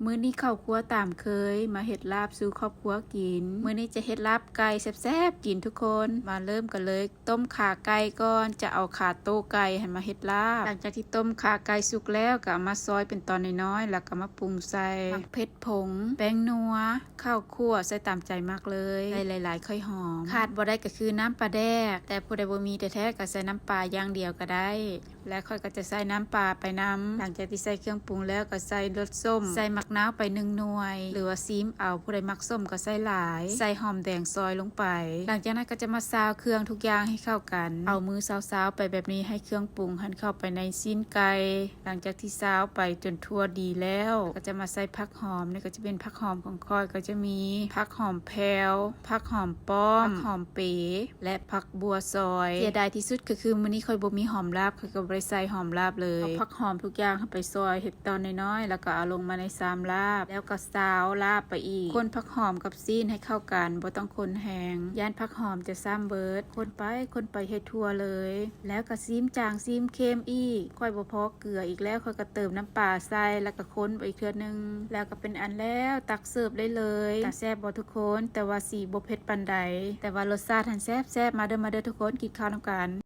มื้อนี้เข้าครัวตามเคยมาเฮ็ดลาบสู่ครอบครัวกินมื้อนี้จะเฮ็ดลาบไก่แซ่บๆกินทุกคนมาเริ่มกันเลยต้มข่าไก่ก่อนจะเอาข่าโต้ไก่ให้มาเฮ็ดลาบหลังจากที่ต้มข่าไก่สุกแล้วก็เอามาซอยเป็นตอนน้อยๆแล้วก็มาปรุงใส่เผ็ดผงแป้งนัวข้าวคั่วใส่ตามใจมากเลยใส่หลายๆค่อยหอมขาดบ่ได้ก็คือน้ำปลาแดกแต่ผู้ใดบ่มีแท้ๆก็ใส่น้ำปลาอย่างเดียวก็ได้และค่อยก็จะใส่น้ำปลาไปนํหลังจากที่ใส่เครื่องปรุงแล้วก็ใส่รสส้มใส่มักนาวไป1หน่วยหรือว่าซีมเอาผู้ใดมักส้มก็ใส่หลายใส่หอมแดงซอยลงไปหลังจากนั้นก็จะมาซาวเครื่องทุกอย่างให้เข้ากันเอามือซาวๆไปแบบนี้ให้เครื่องปรุงหันเข้าไปในชิ้นไก่หลังจากที่ซาวไปจนทั่วดีแล้วก็จะมาใส่ผักหอมนี่ก็จะเป็นผักหอมของค่อยก็จะมีผักหอมแพรวผักหอมป้อมผักหอมเป๋และผักบัวซอยเสียดายที่สุดก็คือมื้อนี้ค่อยบ่มีหอมลาบค่อยก็บ่ได้ใส่หอมลาบเลยเอาผักหอมทุกอย่างเข้าไปซอยเฮ็ดตอนน้อยๆแล้วก็เอาลงมาในซามลาบแล้วก็ซาวลาบไปอีกคนผักหอมกับซีนให้เข้ากันบ่ต้องคนแห้งย่านผักหอมจะซ้ำเบิดคนไปให้ทั่วเลยแล้วก็ซีมจางซีมเค็มอีกค่อยบ่พอเกลืออีกแล้วค่อยก็เติมน้ำปลาใส่แล้วก็คนไปอีกเทื่อนึงแล้วก็เป็นอันแล้วตักเสิร์ฟได้เลยแต่แซ่บบ่ทุกคนแต่ว่าสีบ่เผ็ดปานใดแต่ว่ารสชาติหันแซ่บๆมาเด้อทุกคนกินข้าวนำกัน